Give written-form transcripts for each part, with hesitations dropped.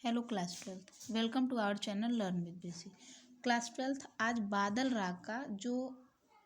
Hello class twelfth, welcome to our channel learn with बेसी। Class twelfth, आज बादल राग का जो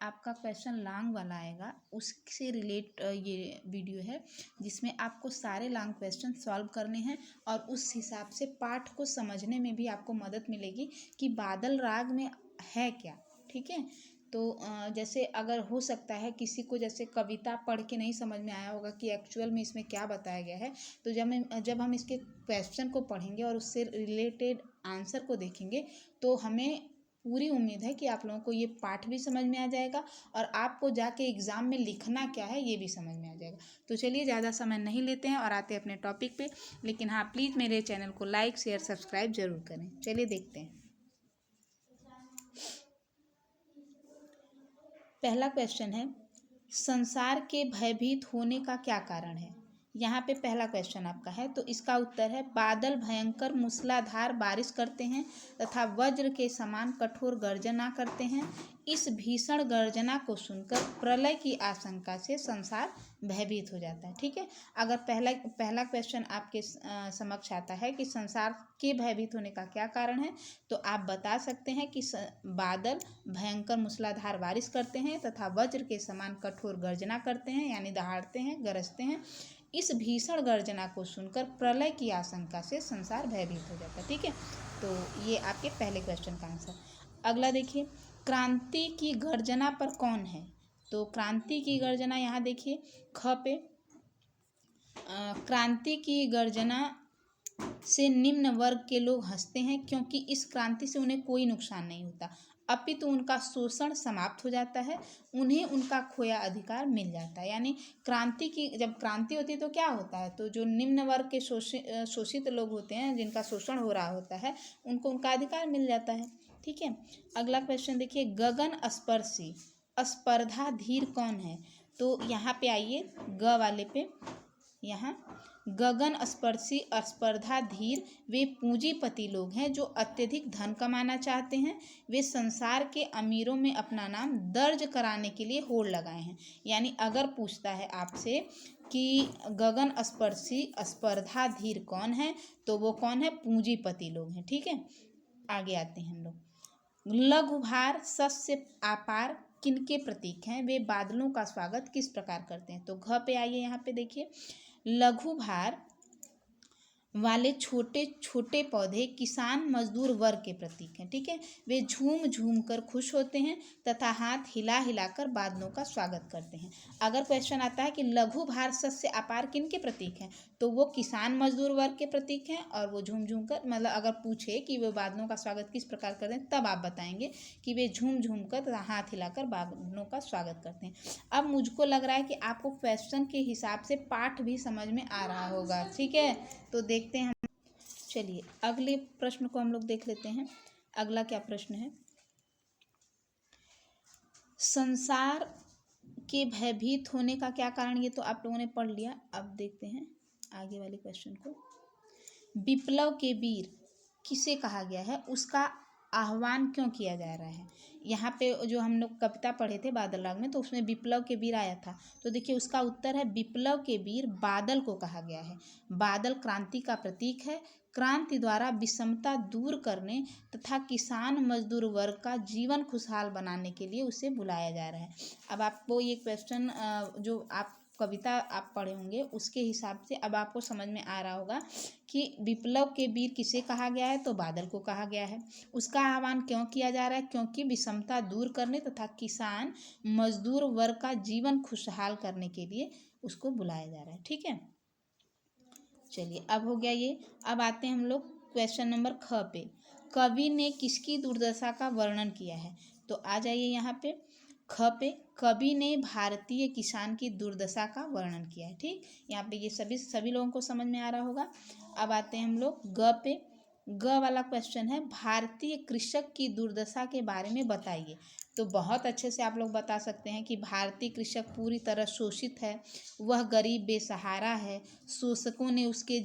आपका क्वेश्चन लॉन्ग वाला आएगा उससे रिलेट ये वीडियो है, जिसमें आपको सारे लॉन्ग क्वेश्चन सॉल्व करने हैं और उस हिसाब से पाठ को समझने में भी आपको मदद मिलेगी कि बादल राग में है क्या। ठीक है, तो जैसे अगर हो सकता है किसी को जैसे कविता पढ़ के नहीं समझ में आया होगा कि एक्चुअल में इसमें क्या बताया गया है, तो जब हम इसके क्वेश्चन को पढ़ेंगे और उससे रिलेटेड आंसर को देखेंगे तो हमें पूरी उम्मीद है कि आप लोगों को ये पाठ भी समझ में आ जाएगा और आपको जाके एग्ज़ाम में लिखना क्या है ये भी समझ में आ जाएगा। तो चलिए ज़्यादा समय नहीं लेते हैं और आते हैं अपने टॉपिक पे। लेकिन हाँ, प्लीज़ मेरे चैनल को लाइक शेयर सब्सक्राइब जरूर करें। चलिए देखते हैं। पहला क्वेश्चन है, संसार के भयभीत होने का क्या कारण है। यहाँ पे पहला क्वेश्चन आपका है, तो इसका उत्तर है बादल भयंकर मूसलाधार बारिश करते हैं तथा वज्र के समान कठोर गर्जना करते हैं। इस भीषण गर्जना को सुनकर प्रलय की आशंका से संसार भयभीत हो जाता है। ठीक है, अगर पहला क्वेश्चन आपके समक्ष आता है कि संसार के भयभीत होने का क्या कारण है, तो आप बता सकते हैं कि बादल भयंकर मूसलाधार बारिश करते हैं तथा वज्र के समान कठोर गर्जना करते हैं, यानी दहाड़ते हैं, गरजते हैं। इस भीषण गर्जना को सुनकर प्रलय की आशंका से संसार भयभीत हो जाता है। ठीक है, तो ये आपके पहले क्वेश्चन का आंसर। अगला देखिए, क्रांति की गर्जना पर कौन है। तो क्रांति की गर्जना यहाँ देखिए ख पे, क्रांति की गर्जना से निम्न वर्ग के लोग हंसते हैं क्योंकि इस क्रांति से उन्हें कोई नुकसान नहीं होता, अपितु उनका शोषण समाप्त हो जाता है, उन्हें उनका खोया अधिकार मिल जाता है। यानी जब क्रांति होती है तो क्या होता है, तो जो निम्न वर्ग के शोषित लोग होते हैं, जिनका शोषण हो रहा होता है, उनको उनका अधिकार मिल जाता है। ठीक है, अगला क्वेश्चन देखिए, गगन स्पर्शी स्पर्धा धीर कौन है। तो यहाँ पे आइए ग वाले पे, यहाँ गगन स्पर्शी स्पर्धा धीर वे पूंजीपति लोग हैं जो अत्यधिक धन कमाना चाहते हैं। वे संसार के अमीरों में अपना नाम दर्ज कराने के लिए होड़ लगाए हैं। यानी अगर पूछता है आपसे कि गगन स्पर्शी स्पर्धा धीर कौन है, तो वो कौन है, पूंजीपति लोग हैं। ठीक है, आगे आते हैं हम लोग। लघु भार सस्य आपार किनके प्रतीक हैं, वे बादलों का स्वागत किस प्रकार करते हैं। तो घ पे आइए, यहाँ पे देखिए, लघु भार वाले छोटे छोटे पौधे किसान मजदूर वर्ग के प्रतीक हैं। ठीक है, वे झूम झूम कर खुश होते हैं तथा हाथ हिला हिलाकर बादलों का स्वागत करते हैं। अगर क्वेश्चन आता है कि लघु भार सस्य अपार किन के प्रतीक हैं, तो वो किसान मजदूर वर्ग के प्रतीक हैं और वो झूम झूम कर, मतलब अगर पूछे कि वे बादलों का स्वागत किस प्रकार करते हैं, तब आप बताएंगे कि वे झूम झूम कर तथा हाथ हिलाकर बादलों का स्वागत करते हैं। अब मुझको लग रहा है कि आपको क्वेश्चन के हिसाब से पाठ भी समझ में आ रहा होगा। ठीक है, तो देखते हैं हम। चलिए अगले प्रश्न को हम लोग देख लेते हैं। अगला क्या प्रश्न है, संसार के भयभीत होने का क्या कारण, ये तो आप लोगों ने पढ़ लिया। अब देखते हैं आगे वाले क्वेश्चन को। विप्लव के वीर किसे कहा गया है, उसका आह्वान क्यों किया जा रहा है। यहाँ पे जो हम लोग कविता पढ़े थे बादल राग में, तो उसमें विप्लव के वीर आया था। तो देखिए उसका उत्तर है विप्लव के वीर बादल को कहा गया है। बादल क्रांति का प्रतीक है। क्रांति द्वारा विषमता दूर करने तथा किसान मजदूर वर्ग का जीवन खुशहाल बनाने के लिए उसे बुलाया जा रहा है। अब आपको ये क्वेश्चन जो आप कविता आप पढ़े होंगे उसके हिसाब से अब आपको समझ में आ रहा होगा कि विप्लव के वीर किसे कहा गया है, तो बादल को कहा गया है। उसका आह्वान क्यों किया जा रहा है, क्योंकि विषमता दूर करने तथा किसान मजदूर वर्ग का जीवन खुशहाल करने के लिए उसको बुलाया जा रहा है। ठीक है, चलिए अब हो गया ये। अब आते हैं हम लोग क्वेश्चन नंबर ख पे, कवि ने किसकी दुर्दशा का वर्णन किया है। तो आ जाइए यहाँ पे ख पे, कवि ने भारतीय किसान की दुर्दशा का वर्णन किया है। ठीक, यहाँ पे ये सभी लोगों को समझ में आ रहा होगा। अब आते हैं हम लोग ग पे, ग वाला क्वेश्चन है भारतीय कृषक की दुर्दशा के बारे में बताइए। तो बहुत अच्छे से आप लोग बता सकते हैं कि भारतीय कृषक पूरी तरह शोषित है, वह गरीब बेसहारा है, शोषकों ने उसके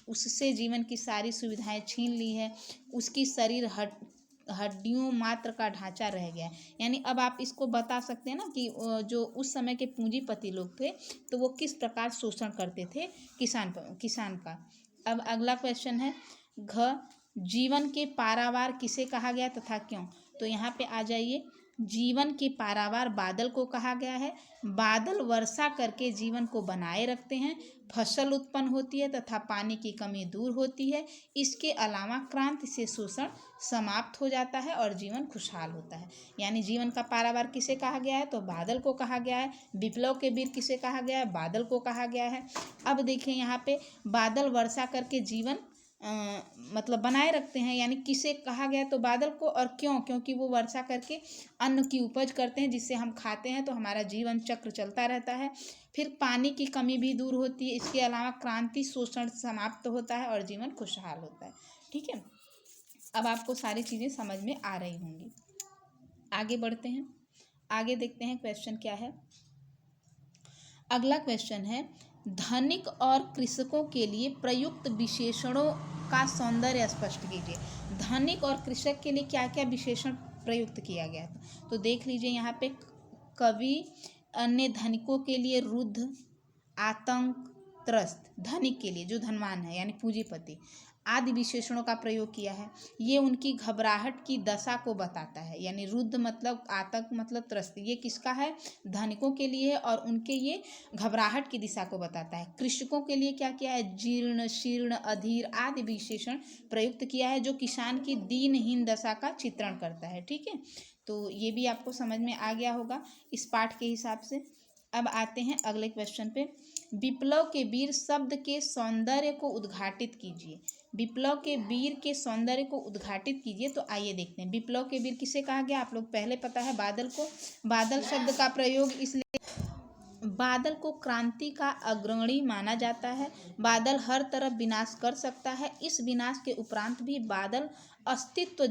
उससे जीवन की सारी सुविधाएं छीन ली है, उसकी शरीर हड्डियों मात्र का ढांचा रह गया है। यानी अब आप इसको बता सकते हैं ना कि जो उस समय के पूंजीपति लोग थे तो वो किस प्रकार शोषण करते थे किसान का। अब अगला क्वेश्चन है घ जीवन के पारावार किसे कहा गया तथा क्यों। तो यहाँ पे आ जाइए, जीवन के पारावार बादल को कहा गया है। बादल वर्षा करके जीवन को बनाए रखते हैं, फसल उत्पन्न होती है तथा पानी की कमी दूर होती है। इसके अलावा क्रांति से शोषण समाप्त हो जाता है और जीवन खुशहाल होता है। यानी जीवन का पारावार किसे कहा गया है, तो बादल को कहा गया है। विप्लव के वीर किसे कहा गया है, बादल को कहा गया है। अब देखिए यहाँ पे बादल वर्षा करके जीवन मतलब बनाए रखते हैं, यानी किसे कहा गया तो बादल को। और क्यों, क्योंकि वो वर्षा करके अन्न की उपज करते हैं जिससे हम खाते हैं, तो हमारा जीवन चक्र चलता रहता है। फिर पानी की कमी भी दूर होती है। इसके अलावा क्रांति शोषण समाप्त होता है और जीवन खुशहाल होता है। ठीक है, अब आपको सारी चीज़ें समझ में आ रही होंगी। आगे बढ़ते हैं, आगे देखते हैं क्वेश्चन क्या है। अगला क्वेश्चन है, धनिक और कृषकों के लिए प्रयुक्त विशेषणों का सौंदर्य स्पष्ट कीजिए। धनिक और कृषक के लिए क्या क्या विशेषण प्रयुक्त किया गया था, तो देख लीजिए यहाँ पे कवि ने धनिकों के लिए रुद्ध, आतंक, त्रस्त, धनिक के लिए जो धनवान है यानी पूंजीपति आदि विशेषणों का प्रयोग किया है। ये उनकी घबराहट की दशा को बताता है। यानी रुद्ध मतलब आतंक मतलब त्रस्त, ये किसका है, धनिकों के लिए है और उनके ये घबराहट की दिशा को बताता है। कृषकों के लिए क्या किया है, जीर्ण, शीर्ण, अधीर आदि विशेषण प्रयुक्त किया है जो किसान की दीनहीन दशा का चित्रण करता है। ठीक है, तो ये भी आपको समझ में आ गया होगा इस पाठ के हिसाब से। अब आते हैं अगले क्वेश्चन पे। विप्लव के वीर शब्द के सौंदर्य को उद्घाटित कीजिए। विप्लव के वीर के सौंदर्य को उद्घाटित कीजिए। तो आइए देखते हैं, विप्लव के वीर किसे कहा गया, आप लोग पहले पता है बादल को। बादल शब्द का प्रयोग इसलिए, बादल को क्रांति का अग्रणी माना जाता है। बादल हर तरफ विनाश कर सकता है। इस विनाश के उपरांत भी बादल का अस्तित्व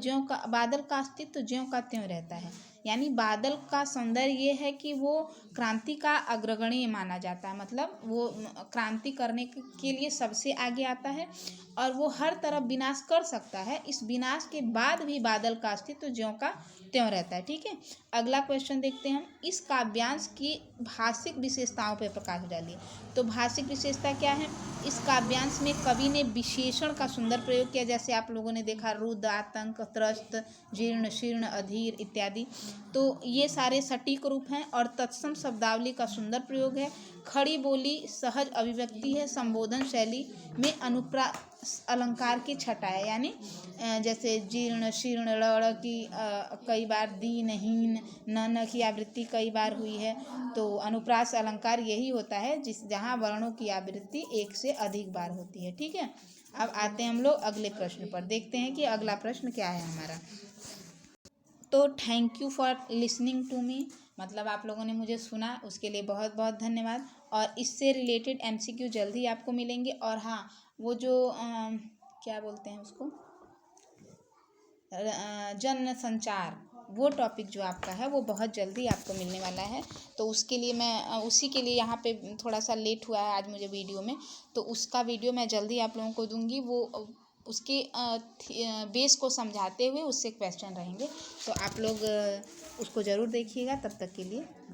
ज्यों का त्यों रहता है। यानी बादल का सौंदर्य ये है कि वो क्रांति का अग्रगण्य माना जाता है, मतलब वो क्रांति करने के लिए सबसे आगे आता है और वो हर तरफ विनाश कर सकता है। इस विनाश के बाद भी बादल का अस्तित्व ज्यों का त्यों रहता है। ठीक है, अगला क्वेश्चन देखते हैं हम। इस काव्यांश की भाषिक विशेषताओं पर प्रकाश डालिए। तो भाषिक विशेषता क्या है, इस काव्यांश में कवि ने विशेषण का सुंदर प्रयोग किया, जैसे आप लोगों ने देखा रुद्ध, आतंक, त्रस्त, जीर्ण, शीर्ण, अधीर इत्यादि। तो ये सारे सटीक रूप हैं और तत्सम शब्दावली का सुंदर प्रयोग है। खड़ी बोली सहज अभिव्यक्ति है। संबोधन शैली में अनुप्रास अलंकार की छटा है, यानी जैसे जीर्ण, शीर्ण, ड़ की कई बार दीनहीन, न की आवृत्ति कई बार हुई है। तो अनुप्रास अलंकार यही होता है जहाँ वर्णों की आवृत्ति एक से अधिक बार होती है। ठीक है, अब आते हैं हम लोग अगले प्रश्न पर, देखते हैं कि अगला प्रश्न क्या है हमारा। तो thank you for listening to me, मतलब आप लोगों ने मुझे सुना, उसके लिए बहुत बहुत धन्यवाद। और इससे रिलेटेड MCQ जल्द ही आपको मिलेंगे। और हाँ, वो जो क्या बोलते हैं उसको, जन संचार, वो टॉपिक जो आपका है वो बहुत जल्दी आपको मिलने वाला है। तो उसके लिए मैं उसी के लिए यहाँ पे थोड़ा सा लेट हुआ है आज मुझे वीडियो में, तो उसका वीडियो मैं जल्दी आप लोगों को दूंगी। वो उसके बेस को समझाते हुए उससे क्वेश्चन रहेंगे, तो आप लोग उसको ज़रूर देखिएगा। तब तक के लिए